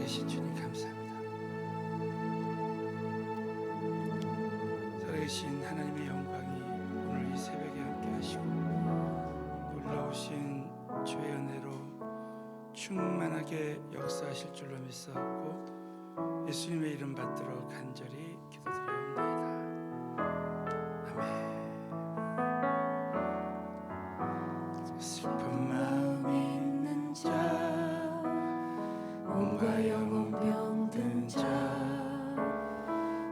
되신 주님 감사합니다. 살아계신 하나님의 영광이 오늘 이 새벽에 함께 하시고 놀라우신 주의 은혜로 충만하게 역사하실 줄로 믿사옵고 예수님의 이름 받들어 간절히 기도드리옵나이다. 아멘. 슬픈 마음 있는 자, 몸과 영혼 병든 자,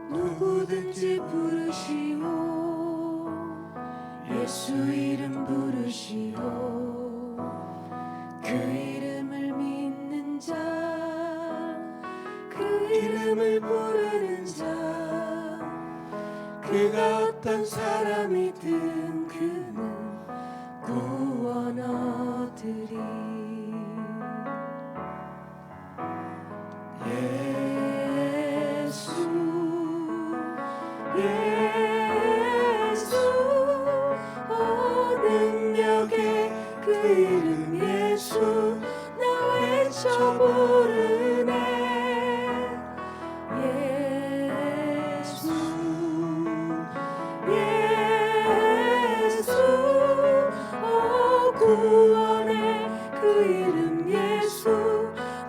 누구든지 부르시오. 예수 이름 부르시오. 그 이름을 믿는 자, 그 이름을 부르는 자, 그가 어떤 사람이든 그는 구원 얻으리. 예수 예수 오 능력의 그 이름 예수 나 외쳐 부르네. 예수 예수 오 구원의 그 이름 예수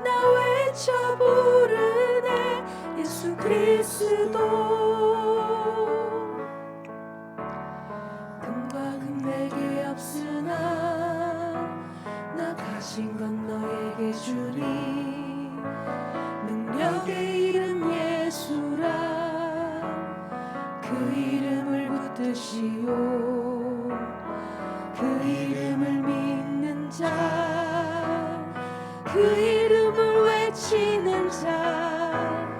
나 외쳐 부르네. 예수 그리스도. 금과 금 내게 없으나 나 가진 건 너에게 주리. 능력의 이름 예수라. 그 이름을 붙드시오. 그 이름을 믿는 자, 그 이름을 외치는 자,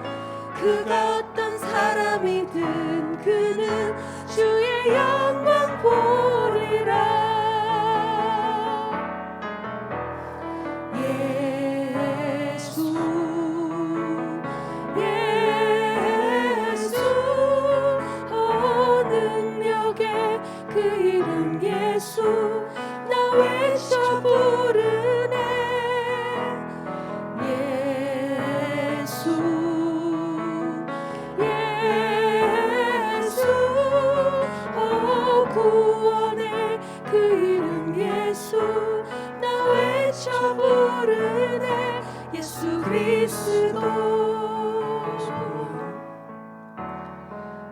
그가 어떤 사람이든 그는 주의 영광 보리라. 예수 예수 오 능력의 그 이름 예수 나 외쳐 부르네. 예수 예수 오 구원의 그 이름 예수 나 외쳐 부르네. 예수 그리스도.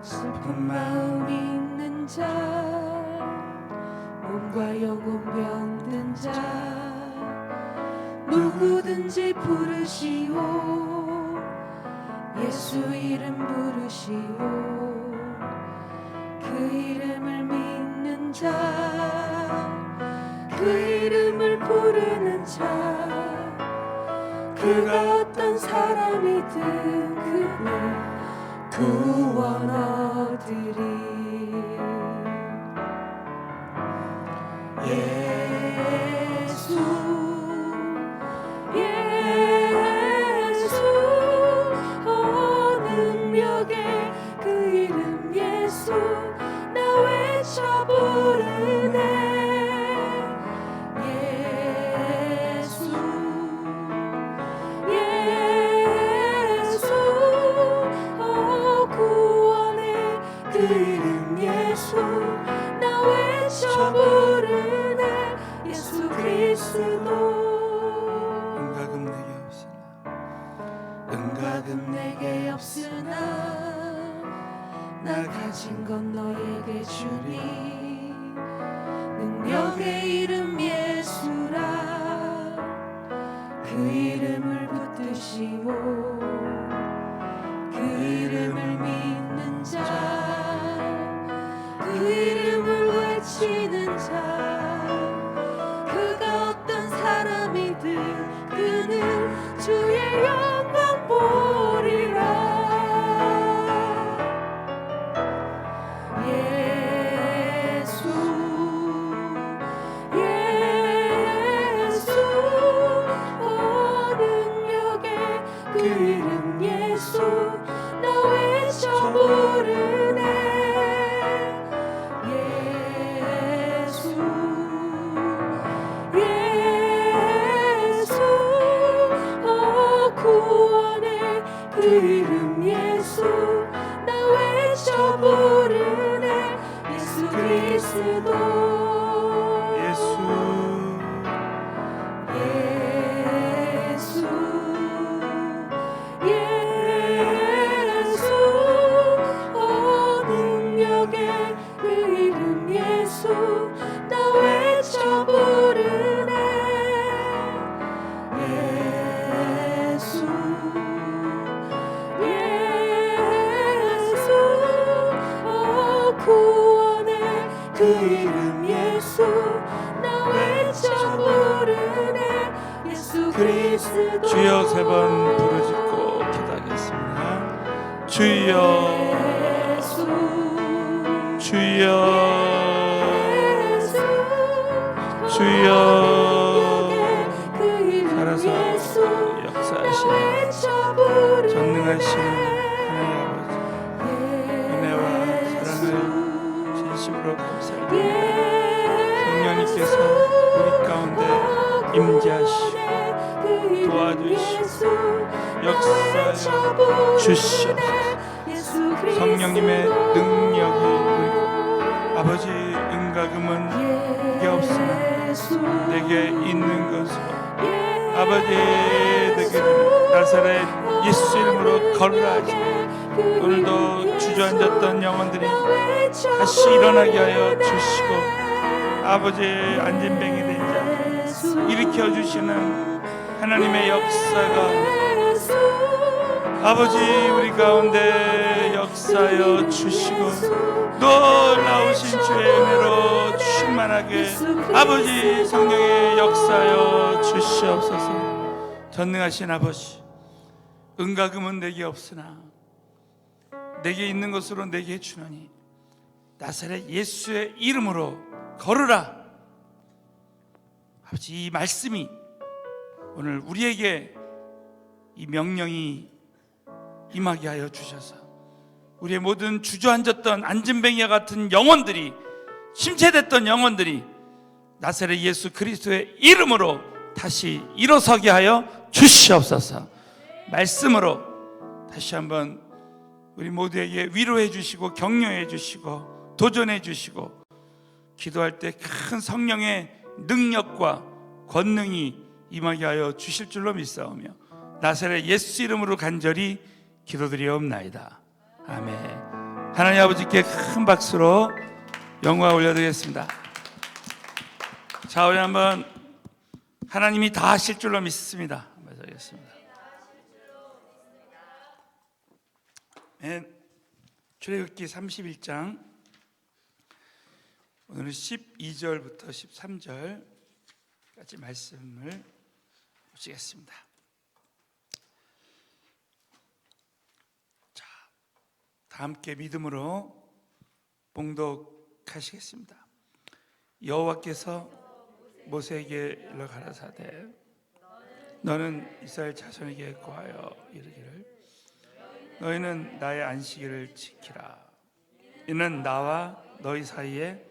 슬픈 마음 있는 자, 몸과 영혼 병든 자, 누구든지 부르시오. 예수 이름 부르시오. 그 이름을 믿는 자, 그 이름을 부르는 자, 그가 어떤 사람이든 그는 구원 얻으리. 예수 예수 오 능력의 그 이름 예수 나 외쳐 부르네. 예수 예수 오 구원의 그 이름 예수 나 외쳐 부르네. 예수 그리스도. 은과 금 내게 없으나 은과 금 내게 없으나 나 가진 건 너에게 주리. 능력의 이름 예수라. 그 이름을 붙드시오. 그 이름을 믿는 자, 그 이름을 외치는 자, 그가 어떤 사람이든 그는 주의 영광 보리라. 예수 예수 오 능력의 그 이름 예수 나 외쳐 부르네. 예수 예수 오 구원 그 이름 예수 나 외쳐 부르네 예수 그리스도 주여 세 번 부르짖고 기도하겠습니다. 주여 주여 주여 살아서 역사하시는 전능하신 하나님 아버지 은혜와 사랑을 진심으로 감사드립니다. 성령님께서 우리 가운데 임재하시고 도와주시고 역사하여 주시옵소서. 성령님의 능력이 우리 아버지 은가금은 내게 없으나 내게 있는 것으로 아버지 내게 나사렛 예수 이름으로 걸으라 하시니 오늘도 주저앉았던 영혼들이 다시 일어나게 하여 주시고 아버지 안진뱅이 된 자 일으켜 주시는 하나님의 역사가 아버지 우리 가운데 역사하여 주시고 놀라우신 주의 은혜로 충만하게 아버지 성령의 역사하여 주시옵소서. 전능하신 아버지 은가금은 내게 없으나 내게 있는 것으로 내게 주노니 나사렛 예수의 이름으로 걸으라. 아버지 이 말씀이 오늘 우리에게 이 명령이 임하게 하여 주셔서 우리의 모든 주저앉았던 안진뱅이와 같은 영혼들이 침체됐던 영혼들이 나사렛 예수 그리스도의 이름으로 다시 일어서게 하여 주시옵소서. 말씀으로 다시 한번 우리 모두에게 위로해 주시고 격려해 주시고 도전해 주시고 기도할 때 큰 성령의 능력과 권능이 임하게 하여 주실 줄로 믿사오며 나사렛 예수 이름으로 간절히 기도드리옵나이다. 아멘. 하나님 아버지께 큰 박수로 영광 올려드리겠습니다. 자, 우리 한번 하나님이 다 하실 줄로 믿습니다. 하겠습니다. 출애굽기 31장 오늘은 12절부터 13절까지 말씀을 보시겠습니다. 자, 다 함께 믿음으로 봉독하시겠습니다. 여호와께서 모세에게 일러 가라사대 너는 이스라엘 자손에게 고하여 이르기를 너희는 나의 안식일을 지키라. 이는 나와 너희 사이에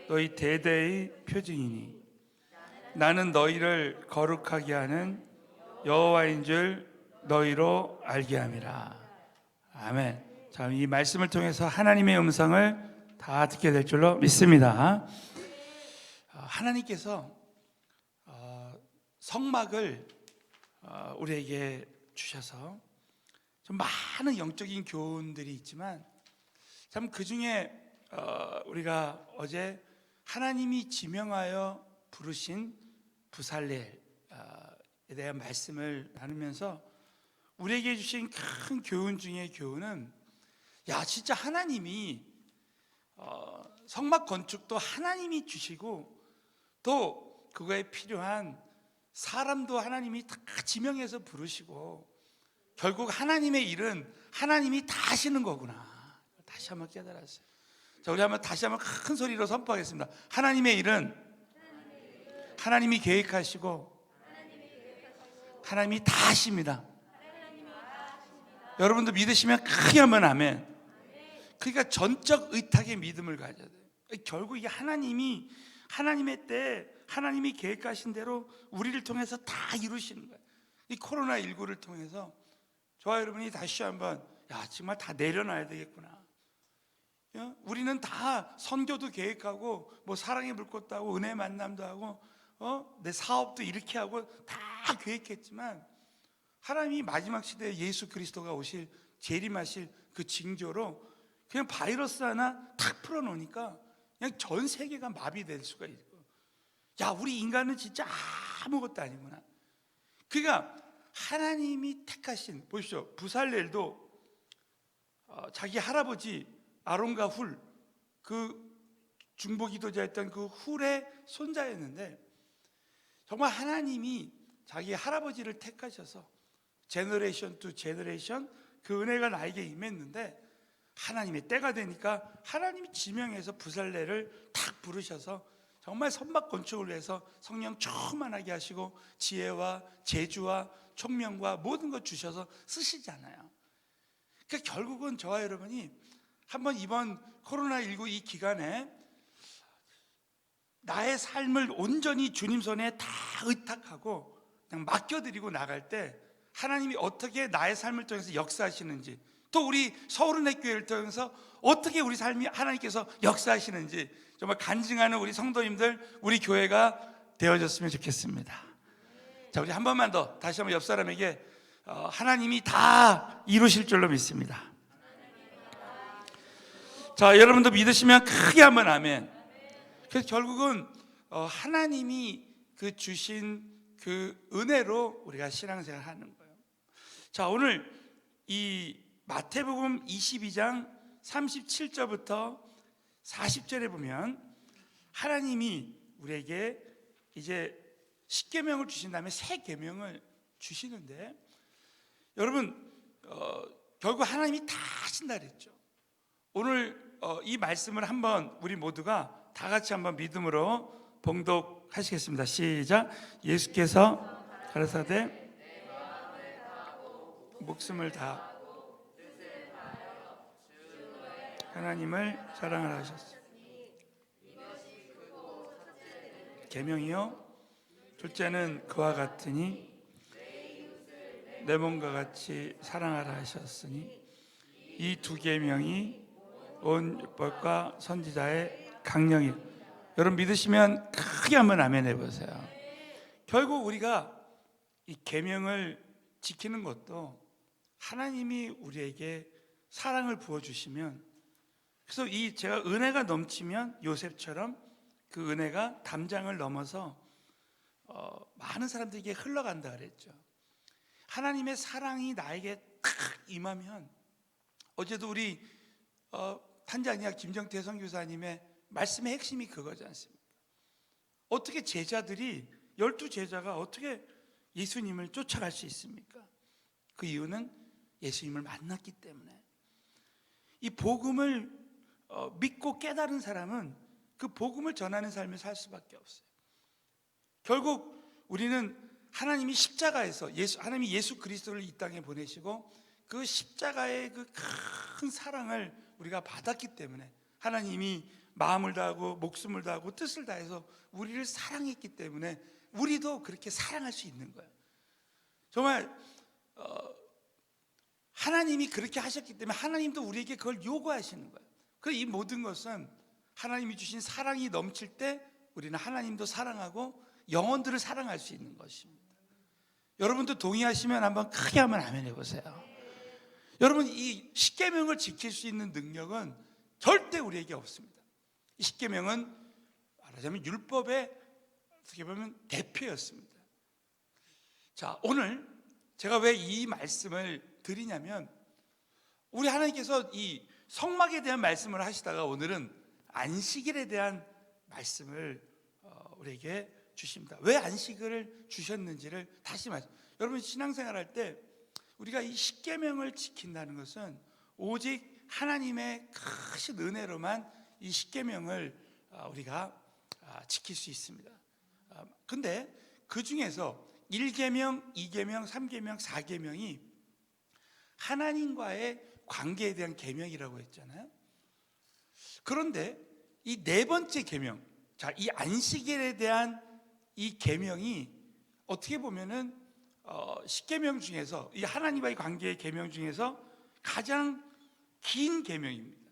너희 대대의 표징이니 나는 너희를 거룩하게 하는 여호와인 줄 너희로 알게 함이라. 아멘. 자, 이 말씀을 통해서 하나님의 음성을 다 듣게 될 줄로 믿습니다. 하나님께서 성막을 우리에게 주셔서 좀 많은 영적인 교훈들이 있지만 참 그 중에 우리가 어제 하나님이 지명하여 부르신 부살렐에 대한 말씀을 나누면서 우리에게 주신 큰 교훈 중에 교훈은 야 진짜 하나님이 성막 건축도 하나님이 주시고 또 그거에 필요한 사람도 하나님이 다 지명해서 부르시고 결국 하나님의 일은 하나님이 다 하시는 거구나. 다시 한번 깨달았어요. 자, 우리 한번 다시 한번 큰 소리로 선포하겠습니다. 하나님의 일은 하나님이 계획하시고 하나님이 다 하십니다. 여러분도 믿으시면 크게 한번 아멘. 그러니까 전적 의탁의 믿음을 가져야 돼요. 결국 이게 하나님이 하나님의 때 하나님이 계획하신 대로 우리를 통해서 다 이루시는 거예요. 이 코로나19를 통해서 저와 여러분이 다시 한번 야 정말 다 내려놔야 되겠구나. 우리는 다 선교도 계획하고 뭐 사랑의 불꽃도 하고 은혜 만남도 하고 내 사업도 이렇게 하고 다 계획했지만 하나님이 마지막 시대에 예수 그리스도가 오실 재림하실 그 징조로 그냥 바이러스 하나 탁 풀어놓으니까 그냥 전 세계가 마비될 수가 있고, 야, 우리 인간은 진짜 아무것도 아니구나. 그러니까 하나님이 택하신, 보십시오, 부살렐도 자기 할아버지 아론과 훌, 그 중보기도자였던 그 훌의 손자였는데 정말 하나님이 자기 할아버지를 택하셔서 제너레이션 투 제너레이션 그 은혜가 나에게 임했는데, 하나님의 때가 되니까 하나님이 지명해서 부살렐을 탁 부르셔서 정말 선막 건축을 위해서 성령 충만하게 하시고 지혜와 재주와 총명과 모든 것 주셔서 쓰시잖아요. 그러니까 결국은 저와 여러분이 한번 이번 코로나19 이 기간에 나의 삶을 온전히 주님 손에 다 의탁하고 그냥 맡겨드리고 나갈 때 하나님이 어떻게 나의 삶을 통해서 역사하시는지, 또 우리 서울은혜교회를 통해서 어떻게 우리 삶이 하나님께서 역사하시는지 정말 간증하는 우리 성도님들, 우리 교회가 되어졌으면 좋겠습니다. 자, 우리 한 번만 더 다시 한번 옆 사람에게 하나님이 다 이루실 줄로 믿습니다. 자, 여러분도 믿으시면 크게 한번 아멘. 그래서 결국은 하나님이 그 주신 그 은혜로 우리가 신앙생활 하는 거예요. 자, 오늘 이 마태복음 22장 37절부터 40절에 보면 하나님이 우리에게 이제 십계명을 주신 다음에 새 계명을 주시는데, 여러분 결국 하나님이 다 하신다 그랬죠. 오늘 이 말씀을 한번 우리 모두가 다 같이 한번 믿음으로 봉독하시겠습니다. 시작. 예수께서 가라사대 목숨을 다하고 하나님을 사랑하라 하셨습니다. 계명이요 둘째는 그와 같으니 내 몸과 같이 사랑하라 하셨으니, 이 두 계명이 온 율법과 선지자의 강령이. 여러분 믿으시면 크게 한번 아멘 해보세요. 결국 우리가 이 계명을 지키는 것도 하나님이 우리에게 사랑을 부어주시면, 그래서 이 제가 은혜가 넘치면 요셉처럼 그 은혜가 담장을 넘어서 많은 사람들에게 흘러간다 그랬죠. 하나님의 사랑이 나에게 탁 임하면, 어제도 우리 탄자니아 김정태 선교사님의 말씀의 핵심이 그거지 않습니까? 어떻게 제자들이 12제자가 어떻게 예수님을 쫓아갈 수 있습니까? 그 이유는 예수님을 만났기 때문에. 이 복음을 믿고 깨달은 사람은 그 복음을 전하는 삶을 살 수밖에 없어요. 결국 우리는 하나님이 십자가에서 하나님이 예수 그리스도를 이 땅에 보내시고 그 십자가의 그 큰 사랑을 우리가 받았기 때문에 하나님이 마음을 다하고 목숨을 다하고 뜻을 다해서 우리를 사랑했기 때문에 우리도 그렇게 사랑할 수 있는 거예요. 정말 하나님이 그렇게 하셨기 때문에 하나님도 우리에게 그걸 요구하시는 거예요. 그래서 이 모든 것은 하나님이 주신 사랑이 넘칠 때 우리는 하나님도 사랑하고 영혼들을 사랑할 수 있는 것입니다. 여러분도 동의하시면 한번 크게 한번 아멘 해보세요. 여러분, 이 십계명을 지킬 수 있는 능력은 절대 우리에게 없습니다. 이 십계명은 말하자면 율법의 어떻게 보면 대표였습니다. 자, 오늘 제가 왜 이 말씀을 드리냐면, 우리 하나님께서 이 성막에 대한 말씀을 하시다가 오늘은 안식일에 대한 말씀을 우리에게 주십니다. 왜 안식일을 주셨는지를 다시 말씀. 여러분 신앙생활할 때 우리가 이 십계명을 지킨다는 것은 오직 하나님의 크신 은혜로만 이 십계명을 우리가 지킬 수 있습니다. 근데 그 중에서 1계명, 2계명, 3계명, 4계명이 하나님과의 관계에 대한 계명이라고 했잖아요. 그런데 이 네 번째 계명, 자, 이 안식일에 대한 이 계명이 어떻게 보면은 10계명 중에서 이 하나님과의 관계의 계명 중에서 가장 긴 계명입니다.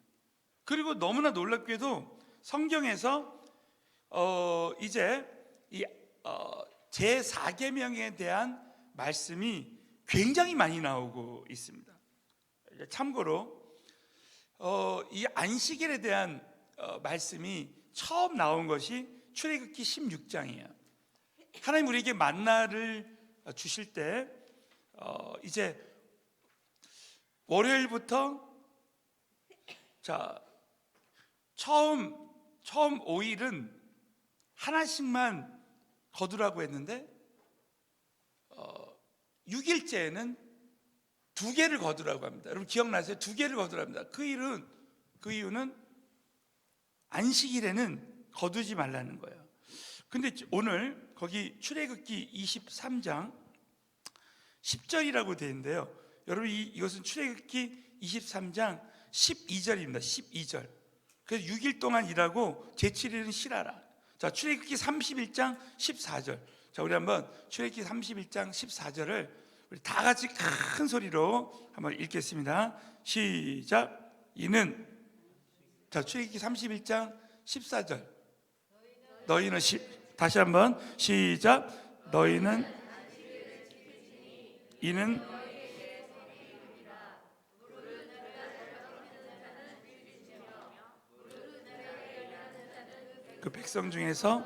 그리고 너무나 놀랍게도 성경에서 이제 이 제4계명에 대한 말씀이 굉장히 많이 나오고 있습니다. 참고로 이 안식일에 대한 말씀이 처음 나온 것이 출애굽기 16장이에요. 하나님 우리에게 만나를 주실 때 이제 월요일부터 처음 5일은 하나씩만 거두라고 했는데 6일째에는 2개를 거두라고 합니다. 여러분 기억나세요? 2개를 거두라고 합니다. 그 이유는 안식일에는 거두지 말라는 거예요. 근데 오늘 거기 출애굽기 23장 10절이라고 되어 있는데요. 여러분 이것은 출애굽기 23장 12절입니다. 12절. 그래서 6일 동안 일하고 제7일은 쉬라라. 자, 출애굽기 31장 14절. 자, 우리 한번 출애굽기 31장 14절을 우리 다 같이 큰 소리로 한번 읽겠습니다. 시작. 이는 자, 출애굽기 31장 14절. 너희는 다시 한번 시작. 너희는 이는 그 백성 중에서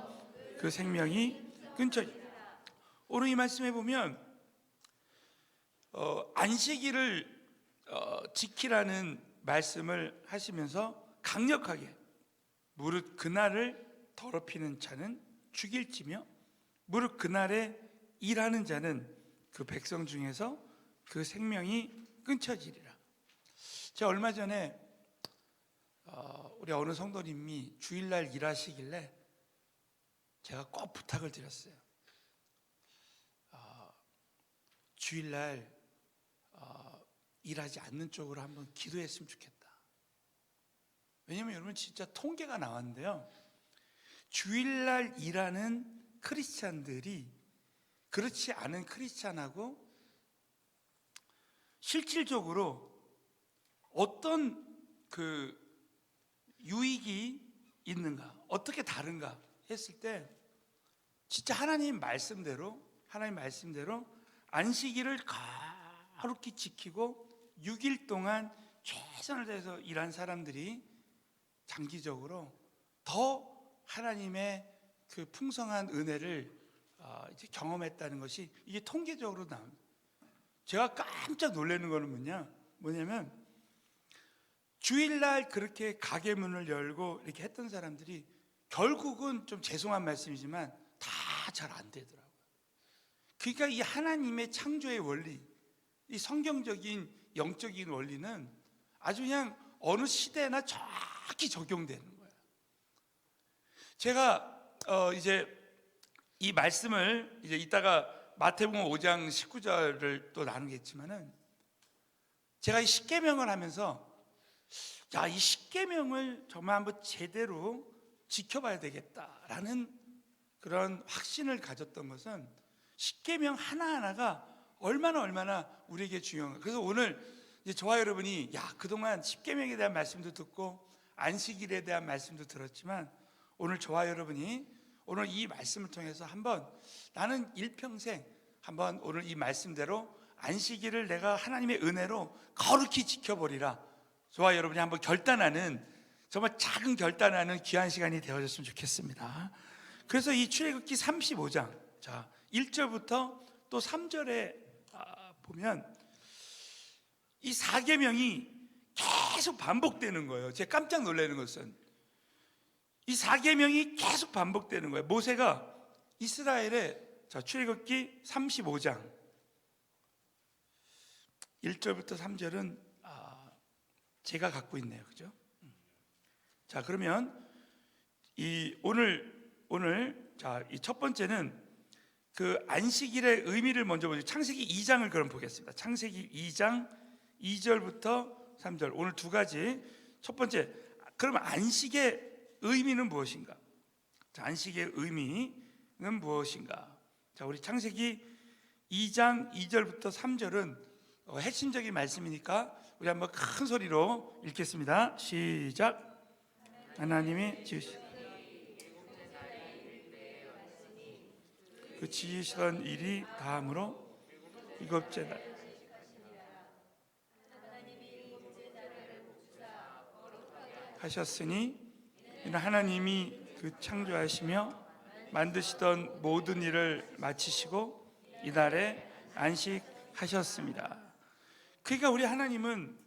그 생명이 끊겨. 오늘 이 말씀에 보면 안식일을 지키라는 말씀을 하시면서 강력하게 무릇 그날을 더럽히는 자는 죽일지며 무릇 그날에 일하는 자는 그 백성 중에서 그 생명이 끊겨지리라. 제가 얼마 전에 우리 어느 성도님이 주일날 일하시길래 제가 꼭 부탁을 드렸어요. 주일날 일하지 않는 쪽으로 한번 기도했으면 좋겠다. 왜냐하면 여러분 진짜 통계가 나왔는데요, 주일날 일하는 크리스찬들이 그렇지 않은 크리스찬하고 실질적으로 어떤 그 유익이 있는가, 어떻게 다른가 했을 때 진짜 하나님 말씀대로 안식일을 거룩히 지키고 6일 동안 최선을 다해서 일한 사람들이 장기적으로 더 하나님의 그 풍성한 은혜를 이제 경험했다는 것이 이게 통계적으로 나옵니다. 제가 깜짝 놀라는 거는 뭐냐면 주일날 그렇게 가게 문을 열고 이렇게 했던 사람들이 결국은 좀 죄송한 말씀이지만 다 잘 안 되더라고요. 그러니까 이 하나님의 창조의 원리, 이 성경적인 영적인 원리는 아주 그냥 어느 시대나 정확히 적용되는 거예요. 제가 이제 이 말씀을 이제 이따가 마태복음 5장 19절을 또 나누겠지만은 제가 이 십계명을 하면서 이 십계명을 정말 한번 제대로 지켜봐야 되겠다라는 그런 확신을 가졌던 것은 십계명 하나하나가 얼마나 우리에게 중요한가. 그래서 오늘 이제 저와 여러분이 그동안 십계명에 대한 말씀도 듣고 안식일에 대한 말씀도 들었지만 오늘 저와 여러분이 오늘 이 말씀을 통해서 한번 나는 일평생 한번 오늘 이 말씀대로 안식일을 내가 하나님의 은혜로 거룩히 지켜보리라. 저와 여러분이 한번 결단하는, 정말 작은 결단하는 귀한 시간이 되어졌으면 좋겠습니다. 그래서 이 출애굽기 35장 1절부터 또 3절에 보면 이 4계명이 계속 반복되는 거예요. 제가 깜짝 놀라는 것은 이 4계명이 계속 반복되는 거예요. 모세가 이스라엘의 출애굽기 35장 1절부터 3절은 제가 갖고 있네요. 그죠? 자, 그러면 이 오늘 이 첫 번째는 그 안식일의 의미를 먼저 보죠. 창세기 2장을 그럼 보겠습니다. 창세기 2장 2절부터 3절. 오늘 두 가지. 첫 번째, 그럼 안식의 의미는 무엇인가? 자, 안식의 의미는 무엇인가? 자, 우리 창세기 2장 2절부터 3절은 핵심적인 말씀이니까 우리 한번 큰 소리로 읽겠습니다. 시작. 하나님이 지으신 그 지으시던 일이 다음으로 일곱째 날 하셨으니 이는 하나님이 그 창조하시며 만드시던 모든 일을 마치시고 이날에 안식하셨습니다. 그러니까 우리 하나님은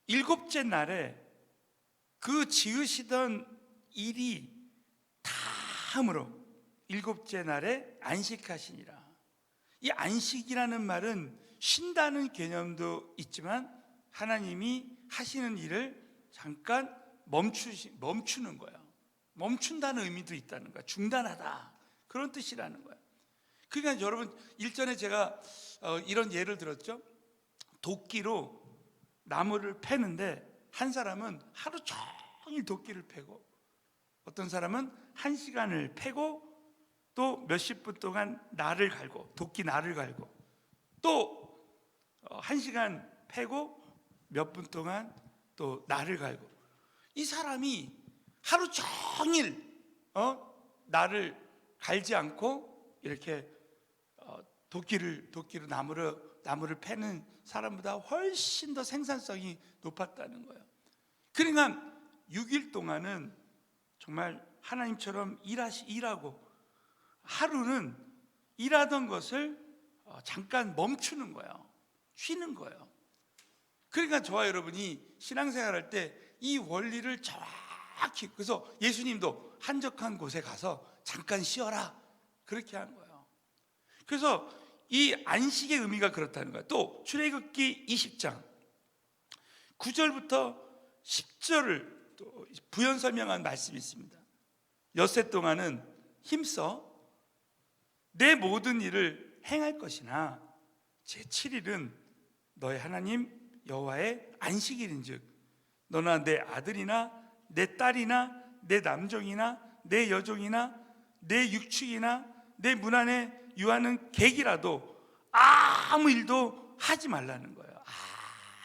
일곱째 날에 그 지으시던 일이 다음으로 일곱째 날에 안식하시니라. 이 안식이라는 말은 쉰다는 개념도 있지만 하나님이 하시는 일을 잠깐 멈추는 거예요. 멈춘다는 의미도 있다는 거야. 중단하다, 그런 뜻이라는 거야. 그러니까 여러분, 일전에 제가 이런 예를 들었죠. 도끼로 나무를 패는데 한 사람은 하루 종일 도끼를 패고, 어떤 사람은 1시간을 패고, 또 몇십 분 동안 날을 갈고, 도끼 날을 갈고, 또 1시간 패고 몇 분 동안 또 날을 갈고, 이 사람이 하루 종일 날을 갈지 않고 이렇게 도끼로 나무를 패는 사람보다 훨씬 더 생산성이 높았다는 거예요. 그러니까 6일 동안은 정말 하나님처럼 일하고, 하루는 일하던 것을 잠깐 멈추는 거예요. 쉬는 거예요. 그러니까 저와 여러분이 신앙생활할 때 이 원리를 정확히, 그래서 예수님도 한적한 곳에 가서 잠깐 쉬어라, 그렇게 한 거예요. 그래서 이 안식의 의미가 그렇다는 거예요. 또 출애굽기 20장 9절부터 10절을 또 부연 설명한 말씀이 있습니다. 엿새 동안은 힘써 내 모든 일을 행할 것이나 제7일은 너의 하나님 여호와의 안식일인즉 너나 내 아들이나 내 딸이나 내 남종이나 내 여종이나 내 육축이나 내 문 안에 유하는 객이라도 아무 일도 하지 말라는 거예요.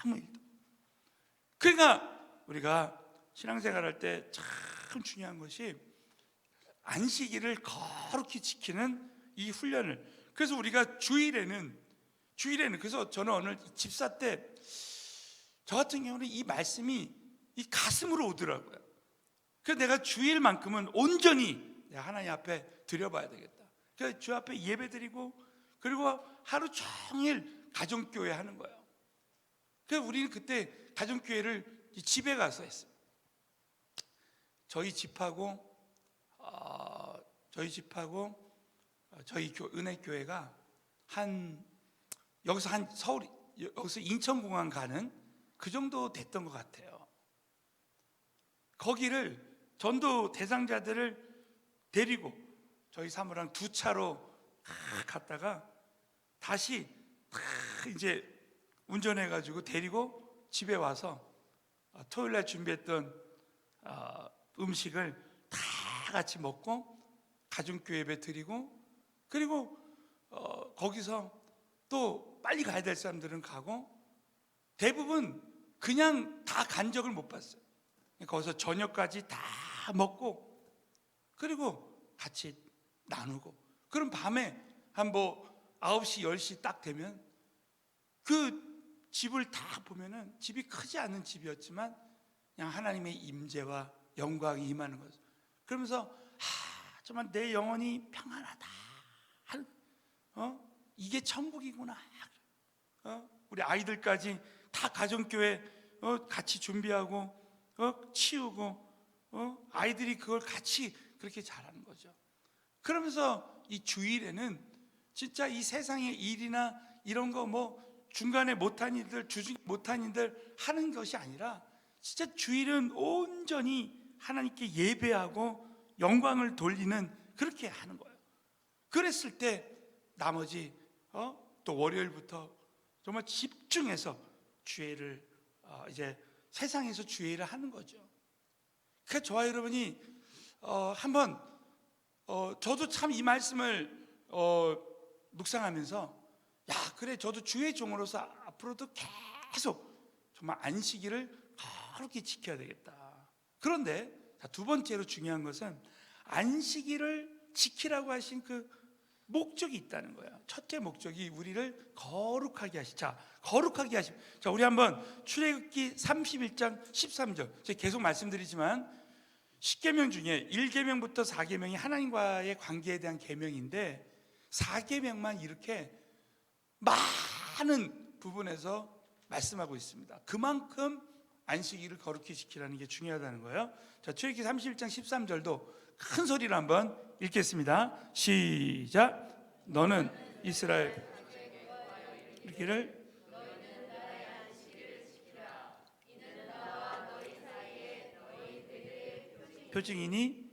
아무 일도. 그러니까 우리가 신앙생활할 때 참 중요한 것이 안식일을 거룩히 지키는 이 훈련을. 그래서 우리가 주일에는 그래서 저는 오늘 집사 때 저 같은 경우는 이 말씀이 이 가슴으로 오더라고요. 그래서 내가 주일만큼은 온전히 내가 하나님 앞에 드려봐야 되겠다. 그래서 주 앞에 예배 드리고, 그리고 하루 종일 가정교회 하는 거예요. 그래서 우리는 그때 가정교회를 집에 가서 했어요. 저희 집하고 저희 은혜교회가 여기서 인천공항 가는 그 정도 됐던 것 같아요. 거기를 전도 대상자들을 데리고 저희 사모랑 2차로 갔다가 다시 이제 운전해가지고 데리고 집에 와서 토요일날 준비했던 음식을 다 같이 먹고 가정교회 예배 드리고, 그리고 거기서 또 빨리 가야 될 사람들은 가고, 대부분 그냥 다 간 적을 못 봤어요. 거기서 저녁까지 다 먹고, 그리고 같이 나누고, 그럼 밤에 한 9시 10시 딱 되면 그 집을 다 보면은 집이 크지 않은 집이었지만 그냥 하나님의 임재와 영광이 임하는 거죠. 그러면서 정말 내 영혼이 평안하다, 이게 천국이구나. 우리 아이들까지 다 가정교회 같이 준비하고 치우고 아이들이 그걸 같이 그렇게 잘하는 거죠. 그러면서 이 주일에는 진짜 이 세상의 일이나 이런 거 중간에 못한 일들, 주중에 못한 일들 하는 것이 아니라 진짜 주일은 온전히 하나님께 예배하고 영광을 돌리는, 그렇게 하는 거예요. 그랬을 때 나머지 또 월요일부터 정말 집중해서 주일을 이제 세상에서 주일을 하는 거죠. 그러니까 저와 여러분이 한번 저도 참 이 말씀을 묵상하면서, 그래 저도 주의 종으로서 앞으로도 계속 정말 안식일을 거룩히 지켜야 되겠다. 그런데 두 번째로 중요한 것은 안식일을 지키라고 하신 그 목적이 있다는 거예요. 첫째 목적이 우리를 거룩하게 하시. 거룩하게 하시. 우리 한번 출애굽기 31장 13절. 제가 계속 말씀드리지만 10계명 중에 1계명부터 4계명이 하나님과의 관계에 대한 계명인데 4계명만 이렇게 많은 부분에서 말씀하고 있습니다. 그만큼 안식일을 거룩히 지키라는 게 중요하다는 거예요. 출애굽기 31장 13절도 큰 소리로 한번 읽겠습니다. 시작. 너는 이스라엘 이르기를 표징이니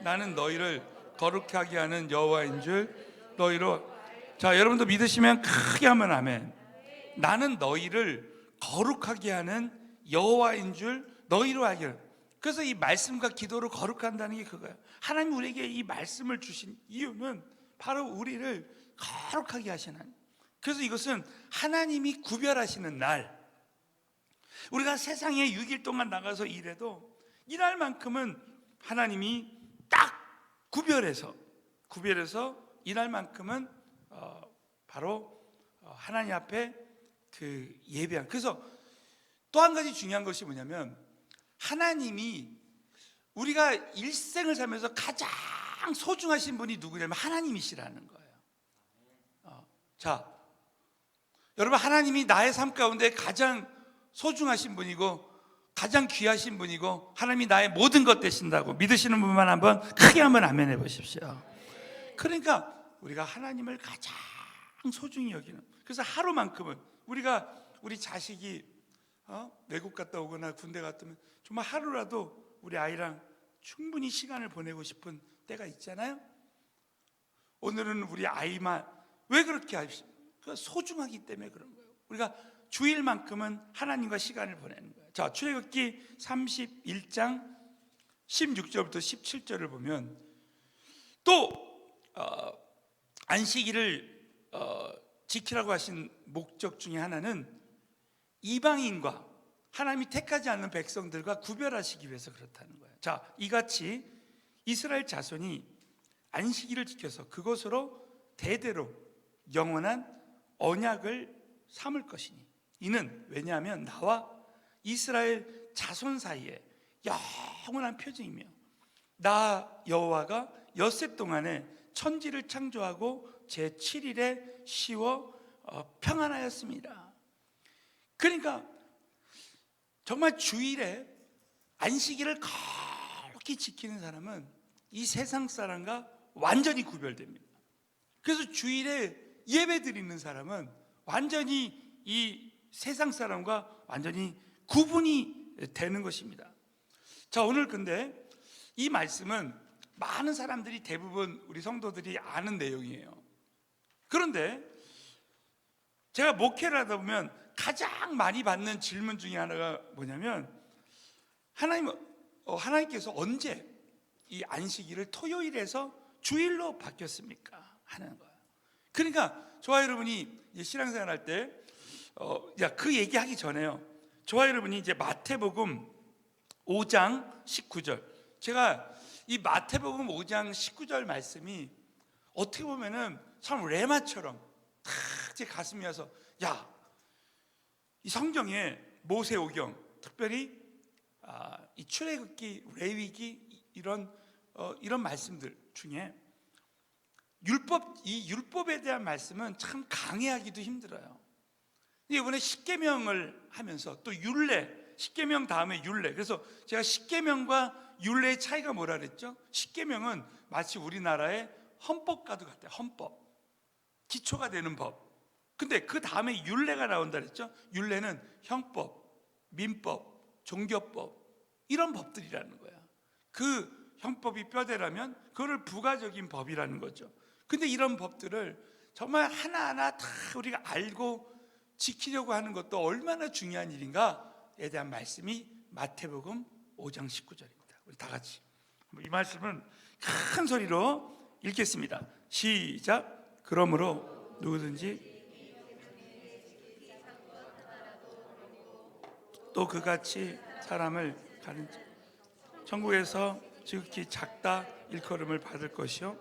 나는 너희를 거룩하게 하는 여호와인 줄 너희로. 여러분도 믿으시면 크게 하면 아멘. 나는 너희를 거룩하게 하는 여호와인 줄 너희로 알기를. 그래서 이 말씀과 기도로 거룩한다는 게 그거예요. 하나님 우리에게 이 말씀을 주신 이유는 바로 우리를 거룩하게 하시는. 그래서 이것은 하나님이 구별하시는 날. 우리가 세상에 6일 동안 나가서 일해도 일할만큼은 하나님이 딱 구별해서 일할만큼은 바로 하나님 앞에 그 예배한. 그래서 또 한 가지 중요한 것이 뭐냐면 하나님이 우리가 일생을 살면서 가장 소중하신 분이 누구냐면 하나님이시라는 거예요. 여러분, 하나님이 나의 삶 가운데 가장 소중하신 분이고 가장 귀하신 분이고 하나님이 나의 모든 것 되신다고 믿으시는 분만 한번 크게 한번 아멘 해보십시오. 그러니까 우리가 하나님을 가장 소중히 여기는. 그래서 하루만큼은 우리 자식이 외국 갔다 오거나 군대 갔다 오면 정말 하루라도 우리 아이랑 충분히 시간을 보내고 싶은 때가 있잖아요. 오늘은 우리 아이만. 왜 그렇게 하십시오? 소중하기 때문에 그런 거예요. 우리가 주일만큼은 하나님과 시간을 보내는 거예요. 출애굽기 31장 16절부터 17절을 보면 또 안식일을 지키라고 하신 목적 중에 하나는 이방인과 하나님이 택하지 않는 백성들과 구별하시기 위해서 그렇다는 거예요. 이같이 이스라엘 자손이 안식일을 지켜서 그것으로 대대로 영원한 언약을 삼을 것이니 이는 왜냐하면 나와 이스라엘 자손 사이에 영원한 표징이며 나 여호와가 엿새 동안에 천지를 창조하고 제7일에 쉬어 평안하였습니다. 그러니까 정말 주일에 안식일을 거룩히 지키는 사람은 이 세상 사람과 완전히 구별됩니다. 그래서 주일에 예배 드리는 사람은 완전히 이 세상 사람과 완전히 구분이 되는 것입니다. 오늘 근데 이 말씀은 많은 사람들이 대부분 우리 성도들이 아는 내용이에요. 그런데 제가 목회를 하다 보면 가장 많이 받는 질문 중에 하나가 뭐냐면 하나님께서 언제 이 안식일을 토요일에서 주일로 바뀌었습니까? 하는 거예요. 그러니까 저와 여러분이 신앙생활 할 때 그 얘기하기 전에요. 저와 여러분이 이제 마태복음 5장 19절. 제가 이 마태복음 5장 19절 말씀이 어떻게 보면은 참 레마처럼 탁 제 가슴이 와서 이 성경에 모세오경, 특별히 이 출애굽기, 레위기 이런 말씀들 중에 이 율법에 대한 말씀은 참 강해하기도 힘들어요. 이번에 십계명을 하면서 또 율례, 십계명 다음에 율례. 그래서 제가 십계명과 율례의 차이가 뭐라 그랬죠? 십계명은 마치 우리나라의 헌법과도 같아요. 헌법, 기초가 되는 법. 근데 그 다음에 율례가 나온다 그랬죠? 율례는 형법, 민법, 종교법 이런 법들이라는 거야. 그 형법이 뼈대라면 그거를 부가적인 법이라는 거죠. 근데 이런 법들을 정말 하나하나 다 우리가 알고 지키려고 하는 것도 얼마나 중요한 일인가에 대한 말씀이 마태복음 5장 19절입니다. 우리 다 같이 이 말씀은 큰 소리로 읽겠습니다. 시작. 그러므로 누구든지 또 그같이 사람을 가른 자 천국에서 지극히 작다 일컬음을 받을 것이요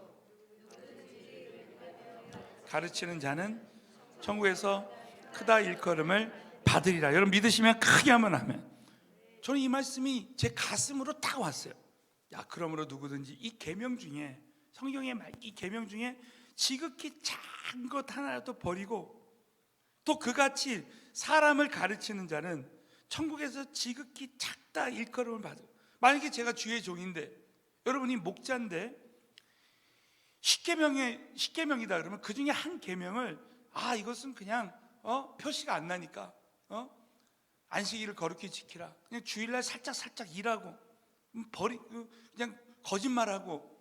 가르치는 자는 천국에서 크다 일컬음을 받으리라. 여러분 믿으시면 크게 하면 아멘. 저는 이 말씀이 제 가슴으로 딱 왔어요. 야, 그러므로 누구든지 이 계명 중에, 성경의 이 계명 중에 지극히 작은 것 하나라도 버리고 또 그같이 사람을 가르치는 자는 천국에서 지극히 작다 일컬음을 받을. 만약에 제가 주의 종인데, 여러분이 목자인데 십계명이다 그러면 그 중에 한 계명을 이것은 그냥 표시가 안 나니까 안식일을 거룩히 지키라. 그냥 주일날 살짝 일하고 그냥 거짓말하고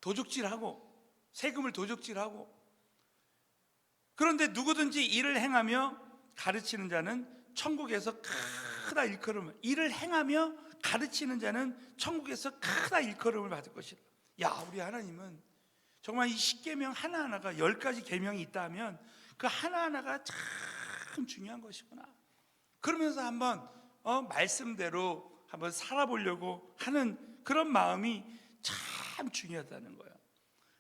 도적질하고 세금을 도적질하고. 그런데 누구든지 이를 행하며 가르치는 자는 천국에서 크다 일컬음을, 이를 행하며 가르치는 자는 천국에서 크다 일컬음을 받을 것이다. 야, 우리 하나님은 정말 이 십계명 하나하나가 10가지 계명이 있다 하면 그 하나하나가 참 중요한 것이구나. 그러면서 한번 말씀대로 한번 살아보려고 하는 그런 마음이 참 중요하다는 거예요.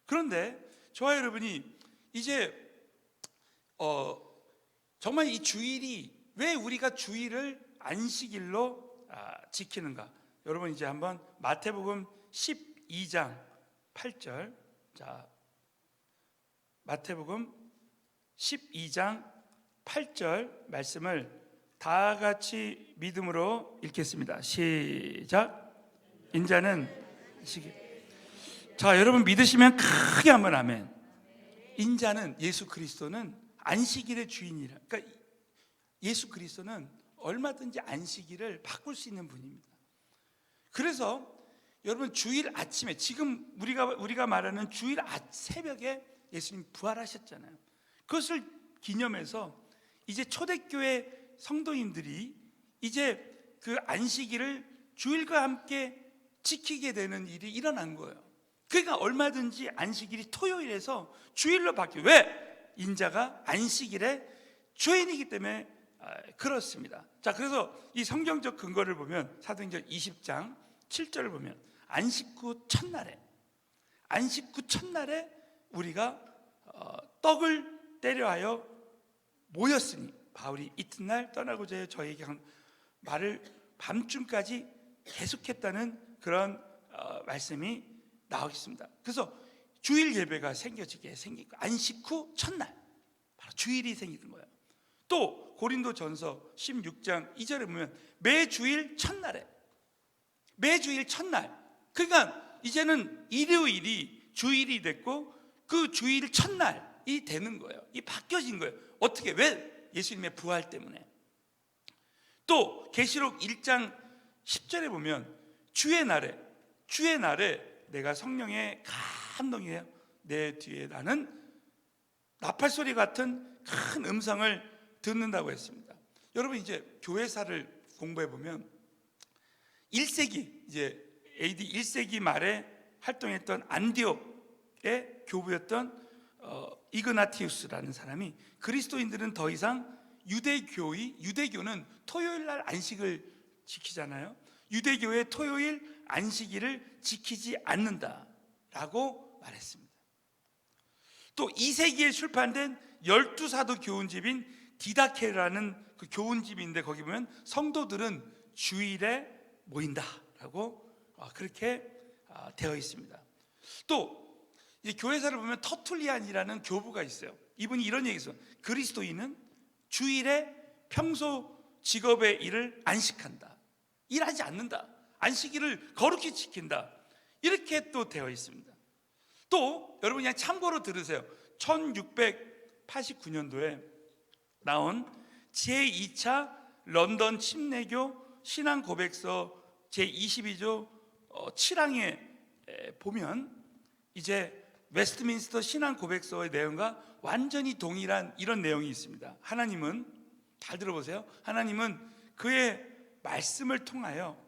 그런데 저와 여러분이 이제 정말 이 주일이, 왜 우리가 주일을 안식일로 지키는가? 여러분 이제 한번 마태복음 12장 8절, 자, 마태복음 12장 8절 말씀을 다 같이 믿음으로 읽겠습니다. 시작. 인자는 안식일. 자, 여러분 믿으시면 크게 한번 아멘. 인자는, 예수 그리스도는 안식일의 주인이라. 그러니까 예수 그리스도는 얼마든지 안식일을 바꿀 수 있는 분입니다. 그래서 여러분 주일 아침에, 지금 우리가 말하는 주일 새벽에 예수님 부활하셨잖아요. 그것을 기념해서 이제 초대교회 성도님들이 이제 그 안식일을 주일과 함께 지키게 되는 일이 일어난 거예요. 그러니까 얼마든지 안식일이 토요일에서 주일로 바뀌어요. 왜? 인자가 안식일의 주인이기 때문에 그렇습니다. 자, 그래서 이 성경적 근거를 보면 사도행전 20장 7절을 보면 안식 후 첫날에 우리가 떡을 때려하여 모였으니 바울이 이튿날 떠나고자 해 저에게 한 말을 밤중까지 계속했다는 그런 말씀이 나오겠습니다. 그래서 주일 예배가 생긴 거예요. 안식 후 첫날, 바로 주일이 생기는 거예요. 또 고린도전서 16장 2절에 보면 매주일 첫날, 그러니까 이제는 일요일이 주일이 됐고 그 주일 첫날이 되는 거예요. 이 바뀌어진 거예요. 어떻게? 왜? 예수님의 부활 때문에. 또 계시록 1장 10절에 보면 주의 날에 내가 성령의 감동이에요. 내 뒤에 나는 나팔소리 같은 큰 음성을 듣는다고 했습니다. 여러분 이제 교회사를 공부해 보면 1세기, 이제 AD 1세기 말에 활동했던 안디옥의 교부였던 이그나티우스라는 사람이, 그리스도인들은 더 이상 유대교는 토요일 날 안식을 지키잖아요. 유대교의 토요일 안식일을 지키지 않는다라고 말했습니다. 또 2세기에 출판된 12사도 교훈집인 디다케라는 그 교훈집인데 거기 보면 성도들은 주일에 모인다라고 그렇게 되어 있습니다. 또 이제 교회사를 보면 터툴리안이라는 교부가 있어요. 이분이 이런 얘기했어요. 그리스도인은 주일에 평소 직업의 일을 안식한다, 일하지 않는다, 안식일을 거룩히 지킨다, 이렇게 또 되어 있습니다. 또 여러분 그냥 참고로 들으세요. 1689년도에 나온 제2차 런던 침례교 신앙 고백서 제22조 7항에 보면 이제 웨스트민스터 신앙 고백서의 내용과 완전히 동일한 이런 내용이 있습니다. 하나님은, 잘 들어보세요, 하나님은 그의 말씀을 통하여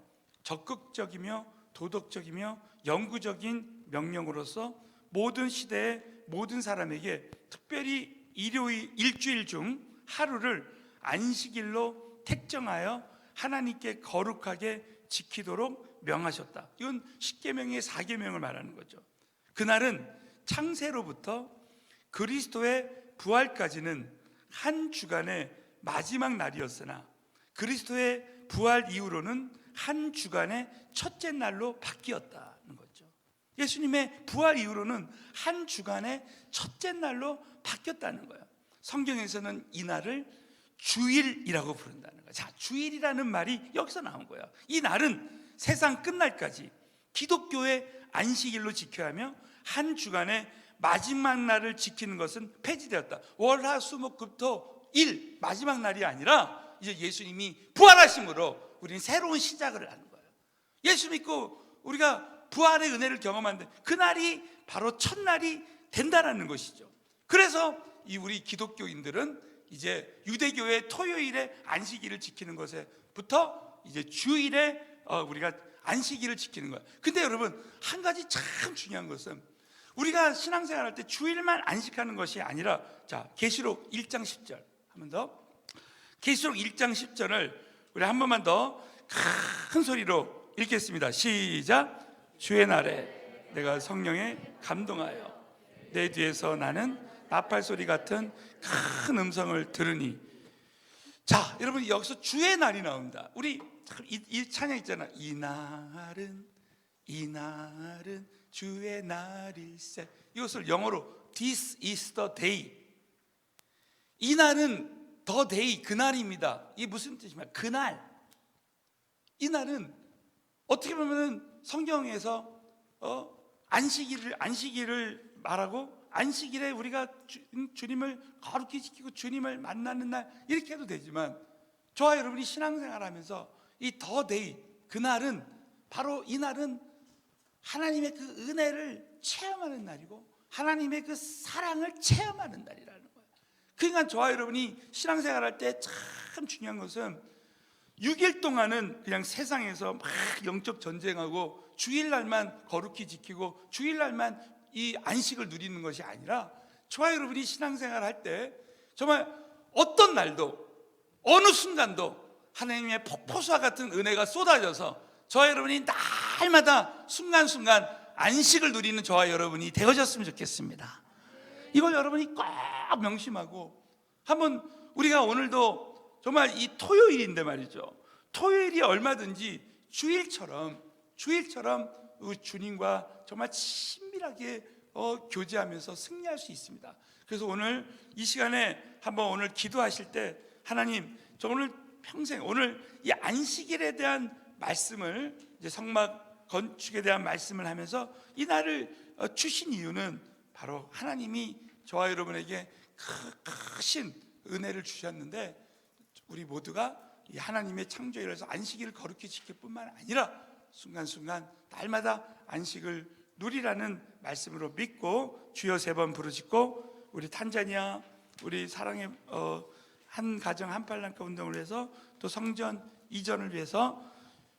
적극적이며 도덕적이며 영구적인 명령으로서 모든 시대의 모든 사람에게 특별히 일주일 중 하루를 안식일로 택정하여 하나님께 거룩하게 지키도록 명하셨다. 이건 십계명의 4계명을 말하는 거죠. 그날은 창세로부터 그리스도의 부활까지는 한 주간의 마지막 날이었으나 그리스도의 부활 이후로는 한 주간의 첫째 날로 바뀌었다는 거죠. 예수님의 부활 이후로는 한 주간의 첫째 날로 바뀌었다는 거예요. 성경에서는 이 날을 주일이라고 부른다는 거예요. 자, 주일이라는 말이 여기서 나온 거예요. 이 날은 세상 끝날까지 기독교의 안식일로 지켜야 하며 한 주간의 마지막 날을 지키는 것은 폐지되었다. 월화수목금토 일 마지막 날이 아니라 이제 예수님이 부활하심으로 우리는 새로운 시작을 하는 거예요. 예수 믿고 우리가 부활의 은혜를 경험하는데 그날이 바로 첫날이 된다라는 것이죠. 그래서 이 우리 기독교인들은 이제 유대교의 토요일에 안식일을 지키는 것에부터 이제 주일에 우리가 안식일을 지키는 거예요. 근데 여러분, 한 가지 참 중요한 것은 우리가 신앙생활 할 때 주일만 안식하는 것이 아니라, 자, 계시록 1장 10절 한 번 더. 계시록 1장 10절을 우리 한 번만 더 큰 소리로 읽겠습니다. 시작. 주의 날에 내가 성령에 감동하여 내 뒤에서 나는 나팔 소리 같은 큰 음성을 들으니. 자, 여러분, 여기서 주의 날이 나옵니다. 우리 이 찬양 있잖아. 이 날은 주의 날일세. 이것을 영어로 This is the day. 이 날은 the day, 그날입니다. 이게 무슨 뜻이냐? 그날. 이 날은 어떻게 보면 성경에서 안식일을 말하고, 안식일에 우리가 주님을 거룩히 지키고 주님을 만나는 날 이렇게 해도 되지만, 저와 여러분이 신앙생활하면서 이 the day, 그날은 바로 이 날은 하나님의 그 은혜를 체험하는 날이고 하나님의 그 사랑을 체험하는 날이라는 거예요. 그러니까 저와 여러분이 신앙생활할 때 참 중요한 것은 6일 동안은 그냥 세상에서 막 영적 전쟁하고 주일날만 거룩히 지키고 주일날만 이 안식을 누리는 것이 아니라, 저와 여러분이 신앙생활 할 때 정말 어떤 날도 어느 순간도 하나님의 폭포수와 같은 은혜가 쏟아져서 저와 여러분이 날마다 순간순간 안식을 누리는 저와 여러분이 되어졌으면 좋겠습니다. 이걸 여러분이 꼭 명심하고, 한번 우리가 오늘도 정말 이 토요일인데 말이죠, 토요일이 얼마든지 주일처럼 우리 주님과 정말 친밀하게 교제하면서 승리할 수 있습니다. 그래서 오늘 이 시간에 한번 오늘 기도하실 때, 하나님, 저 오늘 평생 오늘 이 안식일에 대한 말씀을, 이제 성막 건축에 대한 말씀을 하면서 이 날을 주신 이유는 바로 하나님이 저와 여러분에게 크신 은혜를 주셨는데, 우리 모두가 이 하나님의 창조일에서 안식일을 거룩히 지킬 뿐만 아니라 순간순간 날마다 안식을 누리라는 말씀으로 믿고 주여 3번 부르짖고, 우리 탄자니아 우리 사랑의 한 가정 한 팔랑카 운동을 위해서, 또 성전 이전을 위해서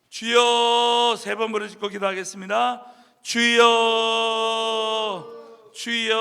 주여 3번 부르짖고 기도하겠습니다. 주여, 주여.